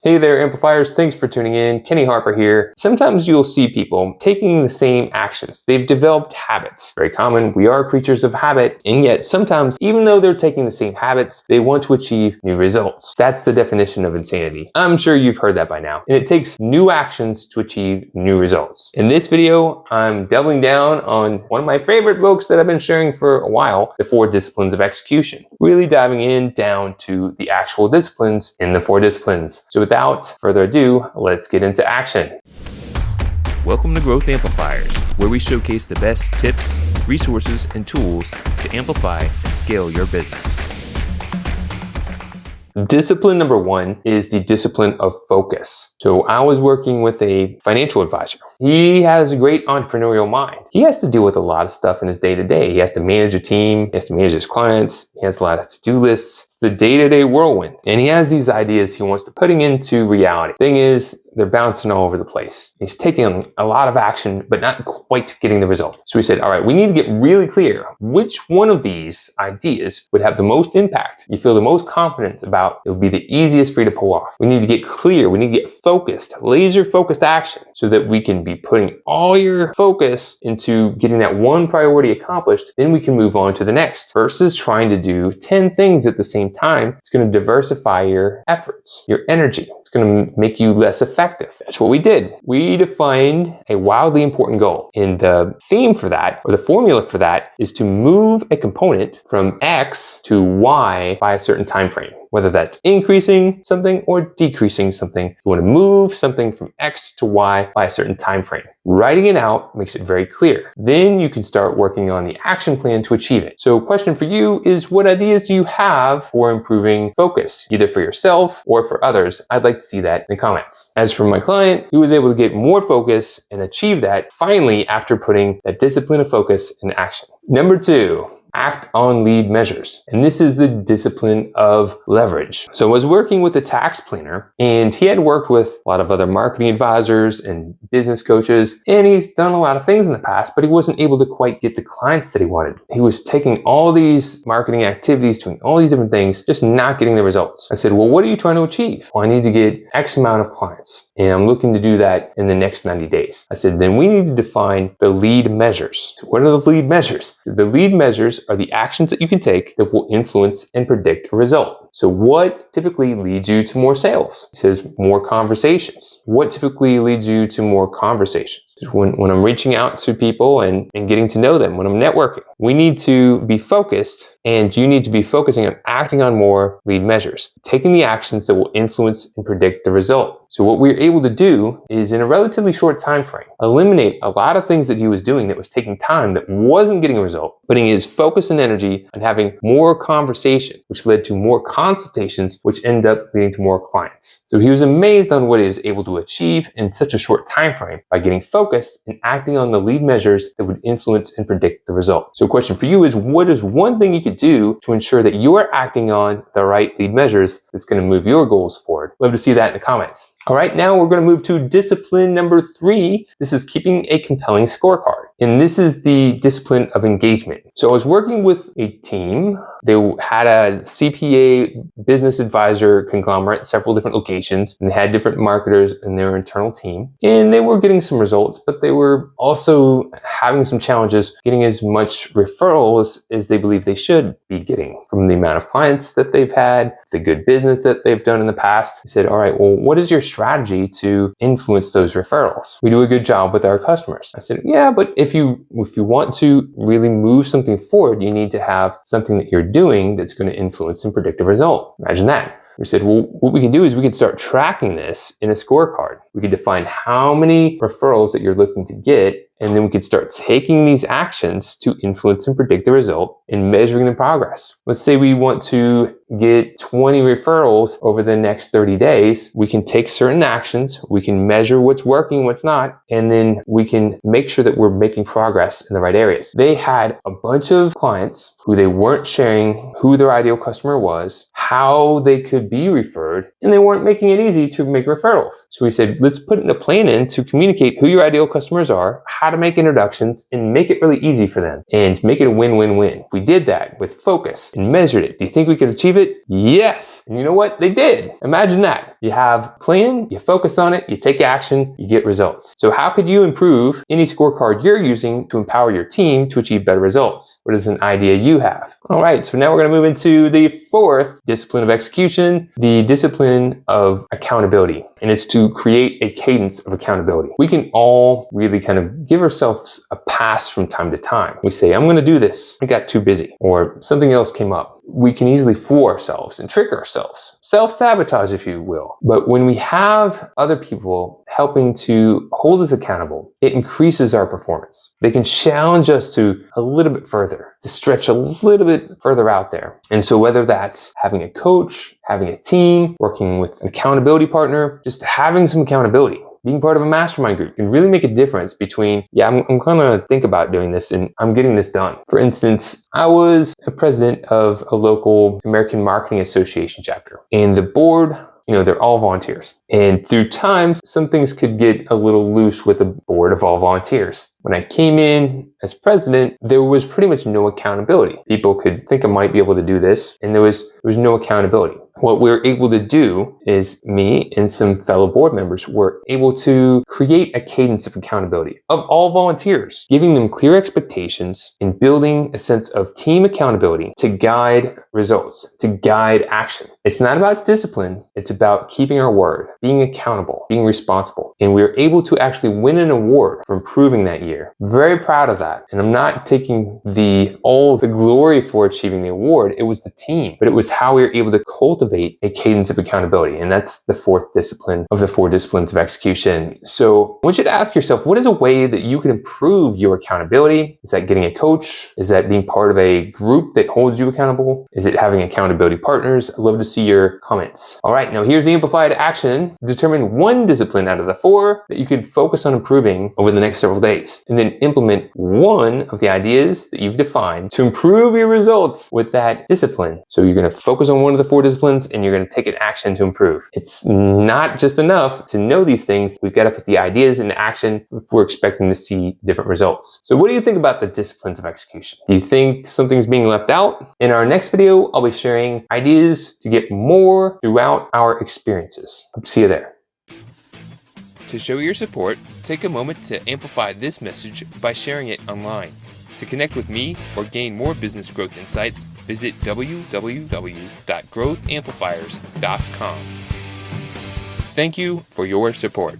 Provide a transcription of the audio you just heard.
Hey there, Amplifiers. Thanks for tuning in. Kenny Harper here. Sometimes you'll see people taking the same actions. They've developed habits. Very common. We are creatures of habit. And yet sometimes, even though they're taking the same habits, they want to achieve new results. That's the definition of insanity. I'm sure you've heard that by now. And it takes new actions to achieve new results. In this video, I'm doubling down on one of my favorite books that I've been sharing for a while, The 4 Disciplines of Execution. Really diving in down to the actual disciplines in the 4 disciplines. So without further ado, let's get into action. Welcome to Growth Amplifiers, where we showcase the best tips, resources, and tools to amplify and scale your business. Discipline number 1 is the discipline of focus. So I was working with a financial advisor. He has a great entrepreneurial mind. He has to deal with a lot of stuff in his day-to-day. He has to manage a team. He has to manage his clients. He has a lot of to-do lists. It's the day-to-day whirlwind. And he has these ideas he wants to putting into reality. Thing is, they're bouncing all over the place. He's taking a lot of action, but not quite getting the result. So we said, all right, we need to get really clear which one of these ideas would have the most impact. You feel the most confidence about, it would be the easiest for you to pull off. We need to get clear. We need to get focused, laser focused action so that we can be putting all your focus into getting that one priority accomplished. Then we can move on to the next versus trying to do 10 things at the same time. It's going to diversify your efforts, your energy. It's going to make you less effective. That's what we did. We defined a wildly important goal. And the theme for that, or the formula for that, is to move a component from X to Y by a certain time frame. Whether that's increasing something or decreasing something, you want to move something from X to Y by a certain time frame. Writing it out makes it very clear. Then you can start working on the action plan to achieve it. So question for you is, what ideas do you have for improving focus, either for yourself or for others? I'd like to see that in the comments. As for my client, he was able to get more focus and achieve that finally after putting that discipline of focus in action. Number 2. Act on lead measures. And this is the discipline of leverage. So I was working with a tax planner, and he had worked with a lot of other marketing advisors and business coaches, and he's done a lot of things in the past, but he wasn't able to quite get the clients that he wanted. He was taking all these marketing activities, doing all these different things, just not getting the results. I said, well, what are you trying to achieve? Well, I need to get X amount of clients, and I'm looking to do that in the next 90 days. I said, then we need to define the lead measures. So what are the lead measures? The lead measures are the actions that you can take that will influence and predict a result. So what typically leads you to more sales? It says more conversations. What typically leads you to more conversations? When I'm reaching out to people and getting to know them, when I'm networking, we need to be focused, and you need to be focusing on acting on more lead measures, taking the actions that will influence and predict the result. So what we're able to do is, in a relatively short time frame, eliminate a lot of things that he was doing that was taking time, that wasn't getting a result, putting his focus and energy on having more conversations, which led to more consultations, which end up leading to more clients. So he was amazed on what he was able to achieve in such a short time frame by getting focused and acting on the lead measures that would influence and predict the result. So a question for you is, what is one thing you could do to ensure that you're acting on the right lead measures that's going to move your goals forward? Love to see that in the comments. All right, now we're going to move to discipline number 3. This is keeping a compelling scorecard. And this is the discipline of engagement. So I was working with a team. They had a CPA business advisor conglomerate, several different locations, and they had different marketers in their internal team. And they were getting some results, but they were also having some challenges getting as much referrals as they believe they should be getting from the amount of clients that they've had, the good business that they've done in the past. I said, all right, well, what is your strategy to influence those referrals? We do a good job with our customers. I said, yeah, but if you want to really move something forward, you need to have something that you're doing that's going to influence and predict a result. Imagine that. We said, well, what we can do is we can start tracking this in a scorecard. We can define how many referrals that you're looking to get, and then we could start taking these actions to influence and predict the result and measuring the progress. Let's say we want to get 20 referrals over the next 30 days. We can take certain actions, we can measure what's working, what's not, and then we can make sure that we're making progress in the right areas. They had a bunch of clients who they weren't sharing who their ideal customer was, how they could be referred, and they weren't making it easy to make referrals. So we said, let's put a plan in to communicate who your ideal customers are, how to make introductions, and make it really easy for them and make it a win-win-win. We did that with focus and measured it. Do you think we could achieve it? it? Yes. And you know what? They did. Imagine that. You have a plan, you focus on it, you take action, you get results. So how could you improve any scorecard you're using to empower your team to achieve better results? What is an idea you have? All right, so now we're going to move into the fourth discipline of execution, the discipline of accountability. And it's to create a cadence of accountability. We can all really kind of give ourselves a pass from time to time. We say, I'm going to do this. I got too busy, or something else came up. We can easily fool ourselves and trick ourselves, self-sabotage, if you will. But when we have other people helping to hold us accountable, it increases our performance. They can challenge us to a little bit further, to stretch a little bit further out there. And so whether that's having a coach, having a team, working with an accountability partner, just having some accountability, being part of a mastermind group can really make a difference between, I'm gonna think about doing this and I'm getting this done. For instance, I was a president of a local American Marketing Association chapter, and the board, they're all volunteers. And through time, some things could get a little loose with the board of all volunteers. When I came in as president, there was pretty much no accountability. People could think I might be able to do this, and there was no accountability. What we were able to do is me and some fellow board members were able to create a cadence of accountability of all volunteers, giving them clear expectations and building a sense of team accountability to guide results, to guide action. It's not about discipline. It's about keeping our word, being accountable, being responsible. And we were able to actually win an award for improving that year. Very proud of that. And I'm not taking all the glory for achieving the award. It was the team, but it was how we were able to cultivate a cadence of accountability. And that's the fourth discipline of the 4 disciplines of execution. So I want you to ask yourself, what is a way that you can improve your accountability? Is that getting a coach? Is that being part of a group that holds you accountable? Is it having accountability partners? I'd love to see your comments. All right, now here's the amplified action. Determine 1 discipline out of the 4 that you can focus on improving over the next several days, and then implement 1 of the ideas that you've defined to improve your results with that discipline. So you're going to focus on 1 of the 4 disciplines, and you're going to take an action to improve. It's not just enough to know these things. We've got to put the ideas into action if we're expecting to see different results. So what do you think about the disciplines of execution? Do you think something's being left out? In our next video, I'll be sharing ideas to get more throughout our experiences. Hope to see you there. To show your support, take a moment to amplify this message by sharing it online. To connect with me or gain more business growth insights, visit www.growthamplifiers.com. Thank you for your support.